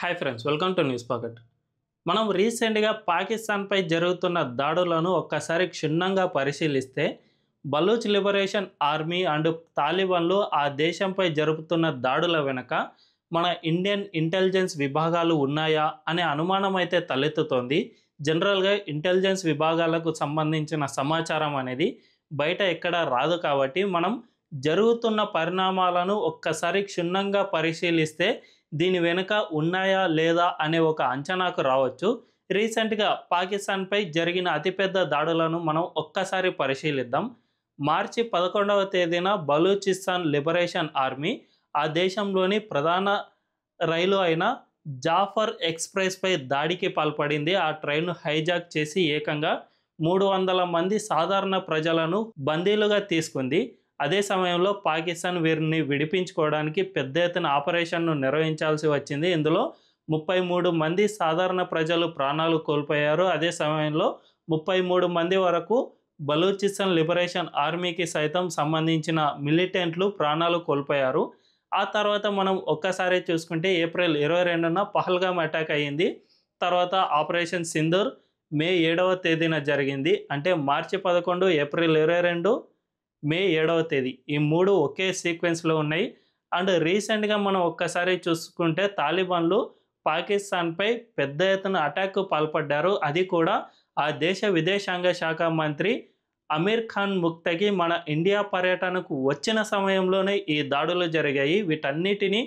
Hi friends, welcome to news pocket. మనం రీసెంట్గా పాకిస్తాన్పై జరుగుతున్న దాడులను ఒక్కసారి క్షుణ్ణంగా పరిశీలిస్తే బలూచ్ లిబరేషన్ ఆర్మీ అండ్ తాలిబాన్లు ఆ దేశంపై జరుపుతున్న దాడుల వెనుక మన ఇండియన్ ఇంటెలిజెన్స్ విభాగాలు ఉన్నాయా అనే అనుమానం అయితే తలెత్తుతోంది. జనరల్గా ఇంటెలిజెన్స్ విభాగాలకు సంబంధించిన సమాచారం అనేది బయట ఎక్కడ రాదు కాబట్టి మనం జరుగుతున్న పరిణామాలను ఒక్కసారి క్షుణ్ణంగా పరిశీలిస్తే దీని వెనుక ఉన్నాయా లేదా అనే ఒక అంచనాకు రావచ్చు. రీసెంట్గా పాకిస్తాన్పై జరిగిన అతిపెద్ద దాడులను మనం ఒక్కసారి పరిశీలిద్దాం. మార్చి 11వ తేదీన బలూచిస్తాన్ లిబరేషన్ ఆర్మీ ఆ దేశంలోని ప్రధాన రైలు అయిన జాఫర్ ఎక్స్ప్రెస్పై దాడికి పాల్పడింది. ఆ ట్రైన్ను హైజాక్ చేసి ఏకంగా 300 మంది సాధారణ ప్రజలను బందీలుగా తీసుకుంది. అదే సమయంలో పాకిస్తాన్ వీరిని విడిపించుకోవడానికి పెద్ద ఎత్తున ఆపరేషన్ను నిర్వహించాల్సి వచ్చింది. ఇందులో 33 మంది సాధారణ ప్రజలు ప్రాణాలు కోల్పోయారు. అదే సమయంలో 33 మంది వరకు బలూచిస్తాన్ లిబరేషన్ ఆర్మీకి సైతం సంబంధించిన మిలిటెంట్లు ప్రాణాలు కోల్పోయారు. ఆ తర్వాత మనం ఒక్కసారి చూసుకుంటే ఏప్రిల్ 22న పహల్గామ్ అటాక్ అయ్యింది. తర్వాత ఆపరేషన్ సింధూర్ మే 7వ తేదీన జరిగింది. అంటే మార్చి 11, ఏప్రిల్ 22, మే 7వ తేదీ ఈ 3 ఒకే సీక్వెన్స్లో ఉన్నాయి. అండ్ రీసెంట్గా మనం ఒక్కసారి చూసుకుంటే తాలిబాన్లు పాకిస్తాన్పై పెద్ద ఎత్తున అటాక్కు పాల్పడ్డారు. అది కూడా ఆ దేశ విదేశాంగ శాఖ మంత్రి అమీర్ ఖాన్ ముక్తకి మన ఇండియా పర్యటనకు వచ్చిన సమయంలోనే ఈ దాడులు జరిగాయి. వీటన్నిటిని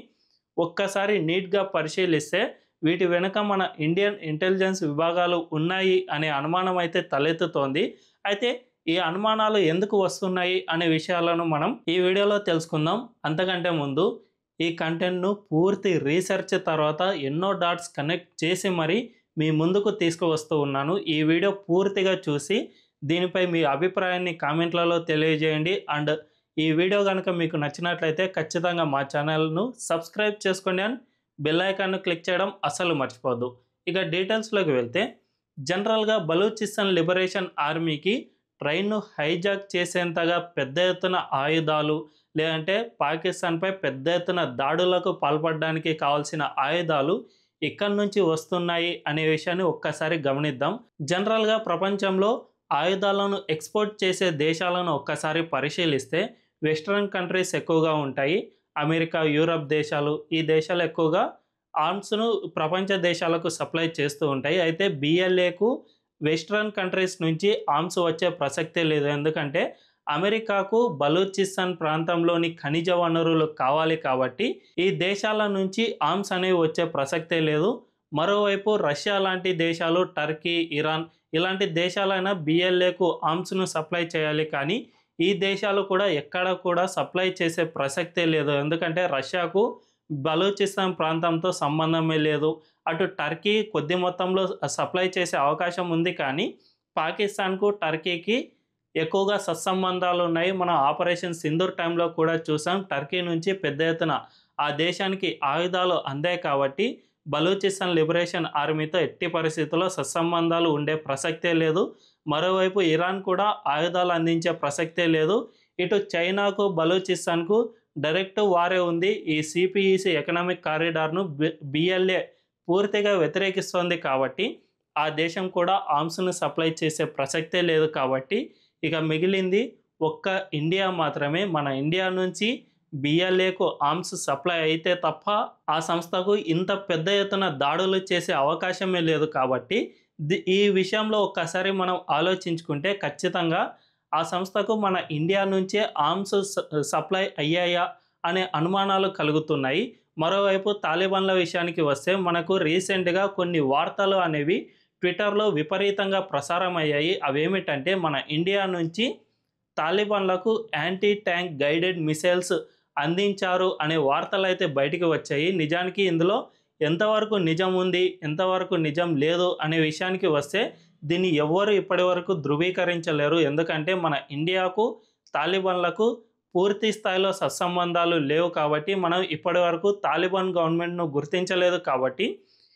ఒక్కసారి నీట్గా పరిశీలిస్తే వీటి వెనుక మన ఇండియన్ ఇంటెలిజెన్స్ విభాగాలు ఉన్నాయి అనే అనుమానం అయితే తలెత్తుతోంది. అయితే ఈ అనుమానాలు ఎందుకు వస్తున్నాయి అనే విషయాలను మనం ఈ వీడియోలో తెలుసుకుందాం. అంతకంటే ముందు ఈ కంటెంట్ను పూర్తి రీసెర్చ్ తర్వాత ఎన్నో డాట్స్ కనెక్ట్ చేసి మరి మీ ముందుకు తీసుకువస్తూ ఉన్నాను. ఈ వీడియో పూర్తిగా చూసి దీనిపై మీ అభిప్రాయాన్ని కామెంట్లలో తెలియజేయండి. అండ్ ఈ వీడియో కనుక మీకు నచ్చినట్లయితే ఖచ్చితంగా మా ఛానల్ను సబ్స్క్రైబ్ చేసుకోండి అండ్ బెల్ ఐకాన్ను క్లిక్ చేయడం అస్సలు మర్చిపోవద్దు. ఇక డీటెయిల్స్లోకి వెళ్తే జనరల్గా బలూచిస్తాన్ లిబరేషన్ ఆర్మీకి ట్రైన్ను హైజాక్ చేసేంతగా పెద్ద ఎత్తున ఆయుధాలు లేదంటే పాకిస్తాన్పై పెద్ద ఎత్తున దాడులకు పాల్పడడానికి కావాల్సిన ఆయుధాలు ఎక్కడి నుంచి వస్తున్నాయి అనే విషయాన్ని ఒక్కసారి గమనిద్దాం. జనరల్గా ప్రపంచంలో ఆయుధాలను ఎక్స్పోర్ట్ చేసే దేశాలను ఒక్కసారి పరిశీలిస్తే వెస్ట్రన్ కంట్రీస్ ఎక్కువగా ఉంటాయి. అమెరికా, యూరప్ దేశాలు, ఈ దేశాలు ఎక్కువగా ఆర్మ్స్ను ప్రపంచ దేశాలకు సప్లై చేస్తూ ఉంటాయి. అయితే బిఎల్ఏకు వెస్ట్రన్ కంట్రీస్ నుంచి ఆర్మ్స్ వచ్చే ప్రసక్తే లేదు. ఎందుకంటే అమెరికాకు బలూచిస్తాన్ ప్రాంతంలోని ఖనిజ వనరులు కావాలి కాబట్టి ఈ దేశాల నుంచి ఆర్మ్స్ అనేవి వచ్చే ప్రసక్తే లేదు. మరోవైపు రష్యా లాంటి దేశాలు, టర్కీ, ఇరాన్ ఇలాంటి దేశాలైనా బిఎల్ఏకు ఆర్మ్స్ను సప్లై చేయాలి. కానీ ఈ దేశాలు కూడా ఎక్కడ కూడా సప్లై చేసే ప్రసక్తే లేదు. ఎందుకంటే రష్యాకు బలూచిస్తాన్ ప్రాంతంతో సంబంధమే లేదు. అటు టర్కీ కొద్ది మొత్తంలో సప్లై చేసే అవకాశం ఉంది. కానీ పాకిస్తాన్కు టర్కీకి ఎక్కువగా సత్సంబంధాలు ఉన్నాయి. మనం ఆపరేషన్ సింధూర్ టైంలో కూడా చూసాం. టర్కీ నుంచి పెద్ద ఎత్తున ఆ దేశానికి ఆయుధాలు అందాయి కాబట్టి బలూచిస్తాన్ లిబరేషన్ ఆర్మీతో ఎట్టి పరిస్థితుల్లో సత్సంబంధాలు ఉండే ప్రసక్తే లేదు. మరోవైపు ఇరాన్ కూడా ఆయుధాలు అందించే ప్రసక్తే లేదు. ఇటు చైనాకు బలూచిస్తాన్కు డైరెక్ట్ వారే ఉంది. ఈ సిపిఈసి ఎకనామిక్ కారిడార్ను బిఎల్ఏ పూర్తిగా వ్యతిరేకిస్తోంది కాబట్టి ఆ దేశం కూడా ఆర్మ్స్ను సప్లై చేసే ప్రసక్తే లేదు. కాబట్టి ఇక మిగిలింది ఒక్క ఇండియా మాత్రమే. మన ఇండియా నుంచి బిఎల్ఏకు ఆర్మ్స్ సప్లై అయితే తప్ప ఆ సంస్థకు ఇంత పెద్ద ఎత్తున దాడులు చేసే అవకాశమే లేదు. కాబట్టి ఈ విషయంలో ఒక్కసారి మనం ఆలోచించుకుంటే ఖచ్చితంగా ఆ సంస్థకు మన ఇండియా నుంచే ఆర్మ్స్ సప్లై అయ్యాయా అనే అనుమానాలు కలుగుతున్నాయి. మరోవైపు తాలిబాన్ల విషయానికి వస్తే మనకు రీసెంట్గా కొన్ని వార్తలు అనేవి ట్విట్టర్లో విపరీతంగా ప్రసారం అయ్యాయి. అవేమిటంటే మన ఇండియా నుంచి తాలిబాన్లకు యాంటీ ట్యాంక్ గైడెడ్ మిసైల్స్ అందించారు అనే వార్తలు అయితే బయటికి వచ్చాయి. నిజానికి ఇందులో ఎంతవరకు నిజం ఉంది, ఎంతవరకు నిజం లేదు అనే విషయానికి వస్తే దీన్ని ఎవ్వరు ఇప్పటి వరకు ధృవీకరించలేరు. ఎందుకంటే మన ఇండియాకు తాలిబాన్లకు పూర్తి స్థాయిలో సత్సంబంధాలు లేవు కాబట్టి మనం ఇప్పటి వరకు తాలిబాన్ గవర్నమెంట్ను గుర్తించలేదు. కాబట్టి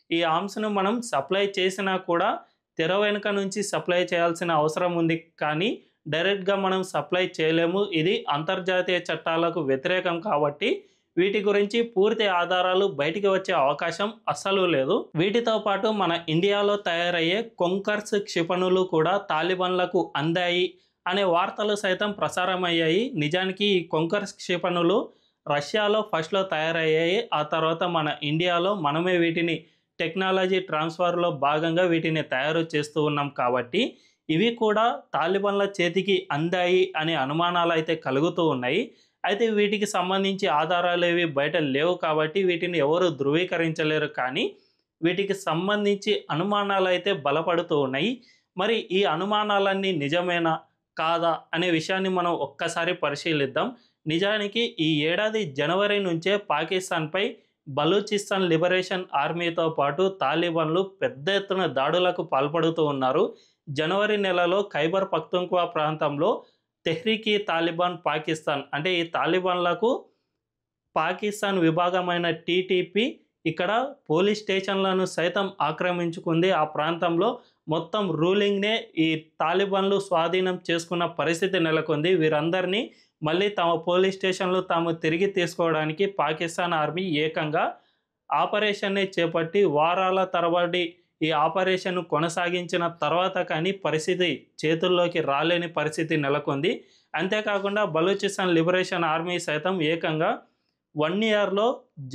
ఈ ఆర్మ్స్ను మనం సప్లై చేసినా కూడా తెర వెనుక నుంచి సప్లై చేయాల్సిన అవసరం ఉంది. కానీ డైరెక్ట్గా మనం సప్లై చేయలేము. ఇది అంతర్జాతీయ చట్టాలకు వ్యతిరేకం కాబట్టి వీటి గురించి పూర్తి ఆధారాలు బయటికి వచ్చే అవకాశం అస్సలు లేదు. వీటితో పాటు మన ఇండియాలో తయారయ్యే కొంకర్స్ క్షిపణులు కూడా తాలిబాన్లకు అందాయి అనే వార్తలు సైతం ప్రసారమయ్యాయి. నిజానికి ఈ కొంకర్స్ క్షిపణులు రష్యాలో ఫస్ట్లో తయారయ్యాయి. ఆ తర్వాత మన ఇండియాలో మనమే వీటిని టెక్నాలజీ ట్రాన్స్ఫర్లో భాగంగా వీటిని తయారు చేస్తూ ఉన్నాం కాబట్టి ఇవి కూడా తాలిబాన్ల చేతికి అందాయి అనే అనుమానాలు అయితే కలుగుతూ ఉన్నాయి. అయితే వీటికి సంబంధించి ఆధారాలు ఏవి బయట లేవు కాబట్టి వీటిని ఎవరు ధృవీకరించలేరు. కానీ వీటికి సంబంధించి అనుమానాలు అయితే బలపడుతూ ఉన్నాయి. మరి ఈ అనుమానాలన్నీ నిజమేనా కాదా అనే విషయాన్ని మనం ఒక్కసారి పరిశీలిద్దాం. నిజానికి ఈ ఏడాది జనవరి నుంచే పాకిస్తాన్పై బలూచిస్తాన్ లిబరేషన్ ఆర్మీతో పాటు తాలిబాన్లు పెద్ద ఎత్తున దాడులకు పాల్పడుతూ ఉన్నారు. జనవరి నెలలో ఖైబర్ పఖ్తుంఖ్వా ప్రాంతంలో తెహ్రీక్ ఈ తాలిబాన్ పాకిస్తాన్ అంటే ఈ తాలిబాన్లకు పాకిస్తాన్ విభాగమైన టీటీపీ ఇక్కడ పోలీస్ స్టేషన్లను సైతం ఆక్రమించుకుంది. ఆ ప్రాంతంలో మొత్తం రూలింగ్నే ఈ తాలిబాన్లు స్వాధీనం చేసుకున్న పరిస్థితి నెలకొంది. వీరందరినీ మళ్ళీ తమ పోలీస్ స్టేషన్లు తాము తిరిగి తీసుకోవడానికి పాకిస్తాన్ ఆర్మీ ఏకంగా ఆపరేషన్ని చేపట్టి వారాల తరబడి ఈ ఆపరేషన్ కొనసాగించిన తర్వాత కానీ పరిస్థితి చేతుల్లోకి రాలేని పరిస్థితి నెలకొంది. అంతేకాకుండా బలూచిస్తాన్ లిబరేషన్ ఆర్మీ సైతం ఏకంగా 1 ఇయర్లో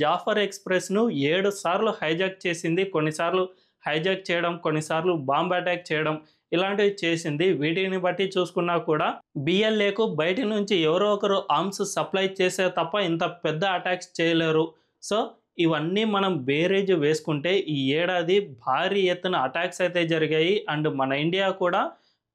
జాఫర్ ఎక్స్ప్రెస్ను 7 సార్లు హైజాక్ చేసింది. కొన్నిసార్లు హైజాక్ చేయడం, కొన్నిసార్లు బాంబ్ అటాక్ చేయడం ఇలాంటివి చేసింది. వీటిని బట్టి చూసుకున్నా కూడా బిఎల్ఏకు బయట నుంచి ఎవరో ఒకరు ఆర్మ్స్ సప్లై చేసే తప్ప ఇంత పెద్ద అటాక్స్ చేయలేరు. సో ఇవన్నీ మనం బేరేజ్ వేసుకుంటే ఈ ఏడాది భారీ ఎత్తున అటాక్స్ అయితే జరిగాయి. అండ్ మన ఇండియా కూడా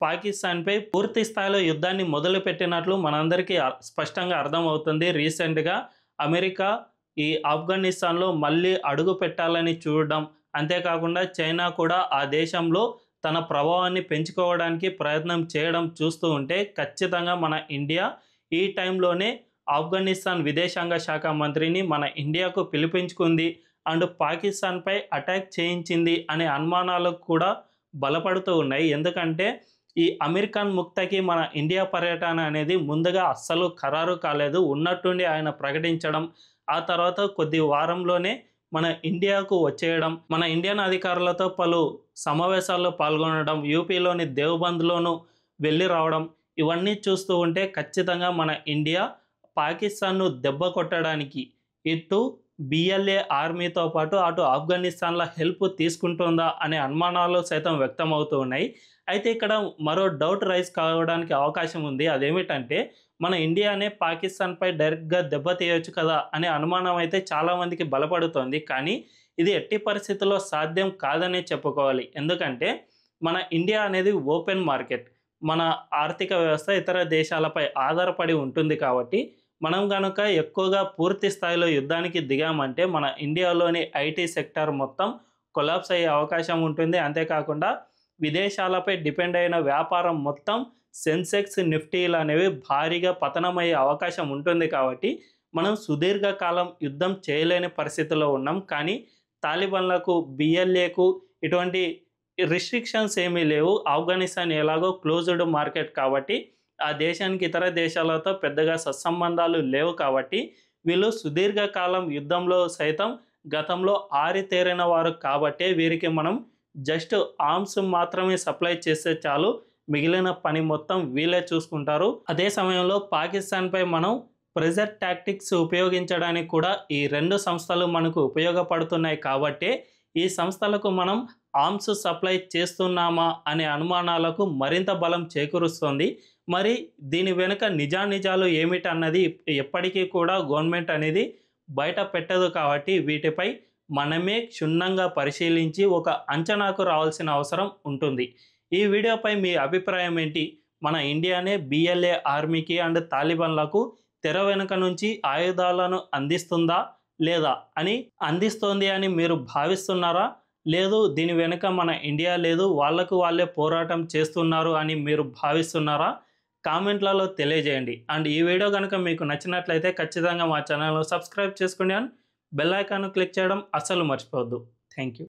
పాకిస్తాన్పై పూర్తి స్థాయిలో యుద్ధాన్ని మొదలుపెట్టినట్లు మనందరికీ స్పష్టంగా అర్థమవుతుంది. రీసెంట్గా అమెరికా ఈ ఆఫ్ఘనిస్తాన్లో మళ్ళీ అడుగు పెట్టాలని చూడడం, అంతేకాకుండా చైనా కూడా ఆ దేశంలో తన ప్రభావాన్ని పెంచుకోవడానికి ప్రయత్నం చేయడం చూస్తూ ఉంటే ఖచ్చితంగా మన ఇండియా ఈ టైంలోనే ఆఫ్ఘనిస్తాన్ విదేశాంగ శాఖ మంత్రిని మన ఇండియాకు పిలిపించుకుంది అండ్ పాకిస్తాన్పై అటాక్ చేయించింది అనే అనుమానాలు కూడా బలపడుతూ ఉన్నాయి. ఎందుకంటే ఈ అమీర్ ఖాన్ ముక్తకి మన ఇండియా పర్యటన అనేది ముందుగా అస్సలు ఖరారు కాలేదు. ఉన్నట్టుండి ఆయన ప్రకటించడం, ఆ తర్వాత కొద్ది వారంలోనే మన ఇండియాకు వచ్చేయడం, మన ఇండియన్ అధికారులతో పలు సమావేశాల్లో పాల్గొనడం, యూపీలోని దేవబంద్లోనూ వెళ్ళి రావడం, ఇవన్నీ చూస్తూ ఉంటే ఖచ్చితంగా మన ఇండియా పాకిస్తాన్ను దెబ్బ కొట్టడానికి ఇటు బిఎల్ఏ ఆర్మీతో పాటు అటు ఆఫ్ఘనిస్తాన్ల హెల్ప్ తీసుకుంటుందా అనే అనుమానాలు సైతం వ్యక్తమవుతూ ఉన్నాయి. అయితే ఇక్కడ మరో డౌట్ రైజ్ కావడానికి అవకాశం ఉంది. అదేమిటంటే మన ఇండియానే పాకిస్తాన్పై డైరెక్ట్గా దెబ్బతీయొచ్చు కదా అనే అనుమానం అయితే చాలామందికి బలపడుతోంది. కానీ ఇది ఎట్టి పరిస్థితుల్లో సాధ్యం కాదనే చెప్పుకోవాలి. ఎందుకంటే మన ఇండియా అనేది ఓపెన్ మార్కెట్, మన ఆర్థిక వ్యవస్థ ఇతర దేశాలపై ఆధారపడి ఉంటుంది. కాబట్టి మనం కనుక ఎక్కువగా పూర్తి స్థాయిలో యుద్ధానికి దిగామంటే మన ఇండియాలోని ఐటీ సెక్టార్ మొత్తం కొలాప్స్ అయ్యే అవకాశం ఉంటుంది. అంతేకాకుండా విదేశాలపై డిపెండ్ అయిన వ్యాపారం మొత్తం సెన్సెక్స్, నిఫ్టీలు అనేవి భారీగా పతనమయ్యే అవకాశం ఉంటుంది. కాబట్టి మనం సుదీర్ఘకాలం యుద్ధం చేయలేని పరిస్థితిలో ఉన్నాం. కానీ తాలిబాన్లకు, బిఎల్ఏకు ఇటువంటి రిస్ట్రిక్షన్స్ ఏమీ లేవు. ఆఫ్ఘనిస్తాన్ ఎలాగో క్లోజ్డ్ మార్కెట్ కాబట్టి ఆ దేశానికి ఇతర దేశాలతో పెద్దగా సత్సంబంధాలు లేవు. కాబట్టి వీళ్ళు సుదీర్ఘకాలం యుద్ధంలో సైతం గతంలో ఆరితేరిన వారు కాబట్టే వీరికి మనం జస్ట్ ఆర్మ్స్ మాత్రమే సప్లై చేస్తే చాలు, మిగిలిన పని మొత్తం వీళ్ళే చూసుకుంటారు. అదే సమయంలో పాకిస్తాన్పై మనం ప్రెజర్ టాక్టిక్స్ ఉపయోగించడానికి కూడా ఈ 2 సంస్థలు మనకు ఉపయోగపడుతున్నాయి. కాబట్టే ఈ సంస్థలకు మనం ఆర్మ్స్ సప్లై చేస్తున్నామా అనే అనుమానాలకు మరింత బలం చేకూరుస్తుంది. మరి దీని వెనుక నిజానిజాలు ఏమిటన్నది ఎప్పటికీ కూడా గవర్నమెంట్ అనేది బయట పెట్టదు. కాబట్టి వీటిపై మనమే క్షుణ్ణంగా పరిశీలించి ఒక అంచనాకు రావాల్సిన అవసరం ఉంటుంది. ఈ వీడియోపై మీ అభిప్రాయం ఏంటి? మన ఇండియానే బిఎల్ఏ ఆర్మీకి అండ్ తాలిబాన్లకు తెర వెనుక నుంచి ఆయుధాలను అందిస్తుందా లేదా అని అందిస్తోంది అని మీరు భావిస్తున్నారా? లేదు దీని వెనుక మన ఇండియా లేదు, వాళ్ళకు వాళ్ళే పోరాటం చేస్తున్నారు అని మీరు భావిస్తున్నారా? కామెంట్లలో తెలియజేయండి. అండ్ ఈ వీడియో కనుక మీకు నచ్చినట్లయితే ఖచ్చితంగా మా ఛానల్ను సబ్స్క్రైబ్ చేసుకోండి అండ్ బెల్ ఐకాన్ను క్లిక్ చేయడం అస్సలు మర్చిపోవద్దు. Thank you.